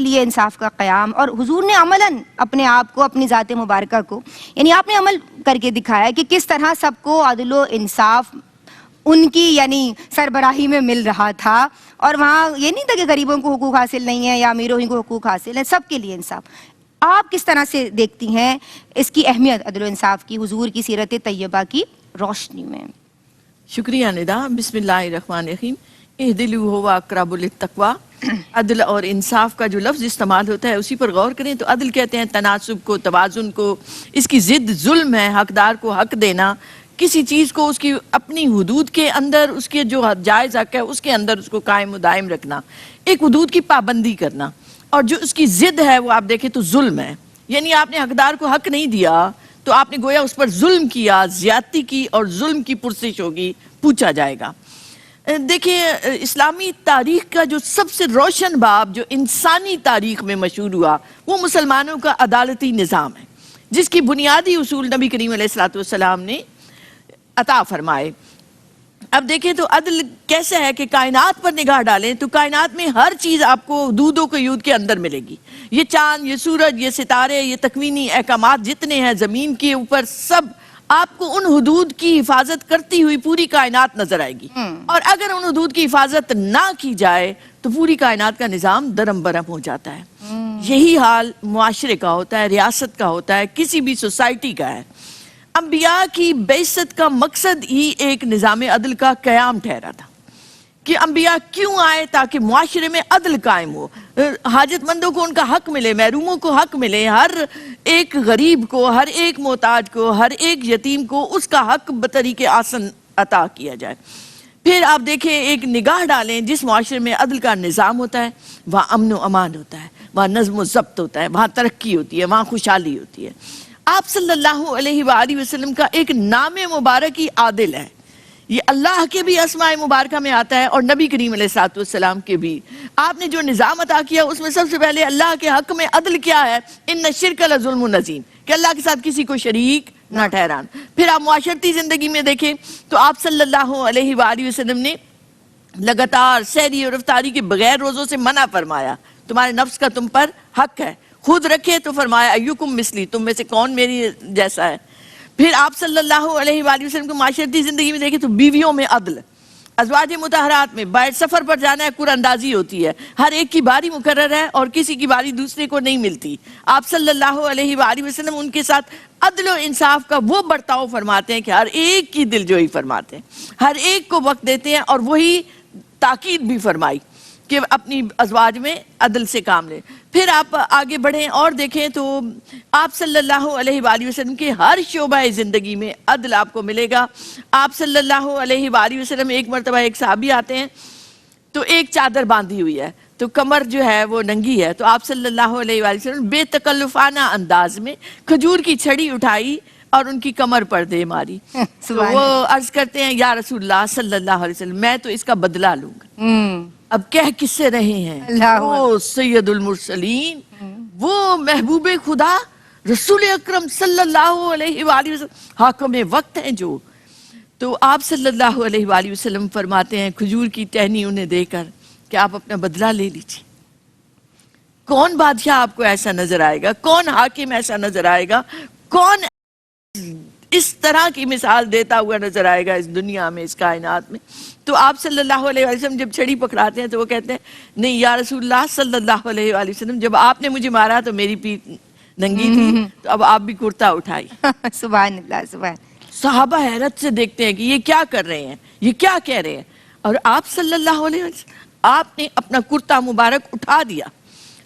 لیے انصاف کا قیام، اور حضور نے عملاً اپنے آپ کو، اپنی ذات مبارکہ کو، یعنی آپ نے عمل کر کے دکھایا کہ کس طرح سب کو عدل و انصاف ان کی یعنی سربراہی میں مل رہا تھا، اور وہاں یہ نہیں تھا کہ غریبوں کو حقوق حاصل نہیں ہے یا امیروں ہی کو حقوق حاصل ہے، سب کے لیے انصاف۔ آپ کس طرح سے دیکھتی ہیں اس کی اہمیت عدل و انصاف کی حضور کی سیرت طیبہ کی روشنی میں؟ شکریہ ندا۔ بسم اللہ الرحمن الرحیم۔ اعدلوا هو اقرب للتقوی۔ عدل اور انصاف کا جو لفظ استعمال ہوتا ہے اسی پر غور کریں تو عدل کہتے ہیں تناسب کو، توازن کو۔ اس کی ضد ظلم ہے، حقدار کو حق دینا، کسی چیز کو اس کی اپنی حدود کے اندر، اس کے جو جائز حق ہے اس کے اندر اس کو قائم و دائم رکھنا، ایک حدود کی پابندی کرنا۔ اور جو اس کی ضد ہے وہ آپ دیکھیں تو ظلم ہے، یعنی آپ نے حقدار کو حق نہیں دیا تو آپ نے گویا اس پر ظلم کیا، زیادتی کی، اور ظلم کی پرسش ہوگی، پوچھا جائے گا۔ دیکھیں اسلامی تاریخ کا جو سب سے روشن باب جو انسانی تاریخ میں مشہور ہوا وہ مسلمانوں کا عدالتی نظام ہے، جس کی بنیادی اصول نبی کریم علیہ السلام نے عطا فرمائے۔ اب دیکھیں تو عدل کیسے ہے کہ کائنات پر نگاہ ڈالیں تو کائنات میں ہر چیز آپ کو حدود و قیود کے اندر ملے گی۔ یہ چاند، یہ سورج، یہ ستارے، یہ تکوینی احکامات جتنے ہیں زمین کے اوپر، سب آپ کو ان حدود کی حفاظت کرتی ہوئی پوری کائنات نظر آئے گی، اور اگر ان حدود کی حفاظت نہ کی جائے تو پوری کائنات کا نظام درم برم ہو جاتا ہے۔ یہی حال معاشرے کا ہوتا ہے، ریاست کا ہوتا ہے، کسی بھی سوسائٹی کا ہے۔ انبیاء کی بعثت کا مقصد ہی ایک نظام عدل کا قیام ٹھہرا تھا کہ انبیاء کیوں آئے؟ تاکہ معاشرے میں عدل قائم ہو، حاجت مندوں کو ان کا حق ملے، محروموں کو حق ملے، ہر ایک غریب کو، ہر ایک محتاج کو، ہر ایک یتیم کو اس کا حق بطریق آسن عطا کیا جائے۔ پھر آپ دیکھیں ایک نگاہ ڈالیں، جس معاشرے میں عدل کا نظام ہوتا ہے وہاں امن و امان ہوتا ہے، وہاں نظم و ضبط ہوتا ہے، وہاں ترقی ہوتی ہے، وہاں خوشحالی ہوتی ہے۔ آپ صلی اللہ علیہ وآلہ وسلم کا ایک نام مبارک ہی عادل ہے، یہ اللہ کے بھی اسماء مبارکہ میں آتا ہے اور نبی کریم علیہ السلام کے بھی۔ آپ نے جو نظام عطا کیا اس میں سب سے پہلے اللہ کے حق میں عدل کیا ہے؟ ان الشرک لظلم عظیم، کہ اللہ کے ساتھ کسی کو شریک نہ ٹھہران۔ پھر آپ معاشرتی زندگی میں دیکھیں تو آپ صلی اللہ علیہ وآلہ وسلم نے لگاتار سحری اور افطاری کے بغیر روزوں سے منع فرمایا، تمہارے نفس کا تم پر حق ہے، خود رکھے تو فرمایا ایوکم مثلی، تم میں سے کون میری جیسا ہے۔ پھر آپ صلی اللہ علیہ وآلہ وسلم کو معاشرتی زندگی میں دیکھیں تو بیویوں میں عدل، ازواج مطہرات میں باہر سفر پر جانا ہے قرآن اندازی ہوتی ہے، ہر ایک کی باری مقرر ہے اور کسی کی باری دوسرے کو نہیں ملتی۔ آپ صلی اللہ علیہ وآلہ وسلم ان کے ساتھ عدل و انصاف کا وہ برتاؤ فرماتے ہیں کہ ہر ایک کی دلجوئی فرماتے ہیں، ہر ایک کو وقت دیتے ہیں، اور وہی تاکید بھی فرمائی کہ اپنی ازواج میں عدل سے کام لیں۔ پھر آپ آگے بڑھیں اور دیکھیں تو آپ صلی اللہ علیہ وآلہ وسلم کے ہر شعبہ زندگی میں عدل آپ کو ملے گا۔ آپ صلی اللہ علیہ وآلہ وسلم ایک مرتبہ ایک صحابی آتے ہیں تو ایک چادر باندھی ہوئی ہے تو کمر جو ہے وہ ننگی ہے، تو آپ صلی اللہ علیہ وآلہ وسلم بے تکلفانہ انداز میں کھجور کی چھڑی اٹھائی اور ان کی کمر پر دے ماری۔ تو وہ عرض کرتے ہیں یا رسول اللہ صلی اللہ علیہ وسلم میں تو اس کا بدلہ لوں گا۔ اب کہہ کس سے رہے ہیں؟ وہ سید المرسلین، وہ محبوب خدا رسول اکرم صلی اللہ علیہ وآلہ وسلم حاکم وقت ہیں جو۔ تو آپ صلی اللہ علیہ وآلہ وسلم فرماتے ہیں کھجور کی ٹہنی انہیں دے کر کہ آپ اپنا بدلہ لے لیجیے۔ کون بادشاہ آپ کو ایسا نظر آئے گا؟ کون حاکم ایسا نظر آئے گا؟ کون اس طرح کی مثال دیتا ہوا نظر آئے گا اس دنیا میں، اس کائنات میں؟ تو آپ صلی اللہ علیہ وسلم جب چھڑی پکڑاتے ہیں تو وہ کہتے ہیں نہیں یا رسول اللہ صلی اللہ علیہ وآلہ وسلم، جب آپ نے مجھے مارا تو میری پیٹھ ننگی تھی، تو اب آپ بھی کرتا اٹھائی۔ سبحان اللہ، سبحان۔ صحابہ حیرت سے دیکھتے ہیں کہ یہ کیا کر رہے ہیں، یہ کیا کہہ رہے ہیں، اور آپ صلی اللہ علیہ وسلم آپ نے اپنا کرتا مبارک اٹھا دیا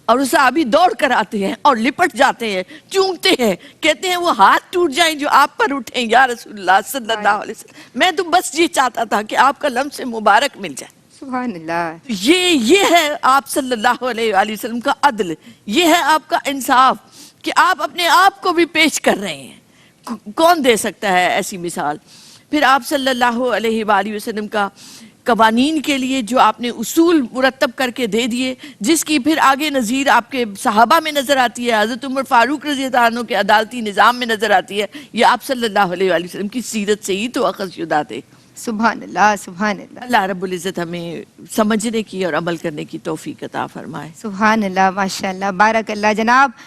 اور اسے ابھی دوڑ کر آتے ہیں اور لپٹ جاتے ہیں، چونکتے ہیں، کہتے ہیں وہ ہاتھ ٹوٹ جائیں جو آپ پر اٹھیں یا رسول اللہ صلی اللہ علیہ وسلم، میں تو بس یہ چاہتا تھا کہ آپ کا لمس مبارک مل جائے۔ سبحان اللہ۔ یہ ہے آپ صلی اللہ علیہ وآلہ وسلم کا عدل، یہ ہے آپ کا انصاف کہ آپ اپنے آپ کو بھی پیش کر رہے ہیں۔ کون دے سکتا ہے ایسی مثال؟ پھر آپ صلی اللہ علیہ وآلہ وسلم کا قوانین کے لیے جو آپ نے اصول مرتب کر کے دے دیے، جس کی پھر آگے نظیر آپ کے صحابہ میں نظر آتی ہے، حضرت عمر فاروق رضی اللہ عنہ کے عدالتی نظام میں نظر آتی ہے، یہ آپ صلی اللہ علیہ وآلہ وسلم کی سیرت سے ہی تو اخذ شدہ تھے۔ سبحان اللہ سبحان اللہ اللہ رب العزت ہمیں سمجھنے کی اور عمل کرنے کی توفیق عطا فرمائے. سبحان اللہ ماشاء اللہ بارک اللہ. جناب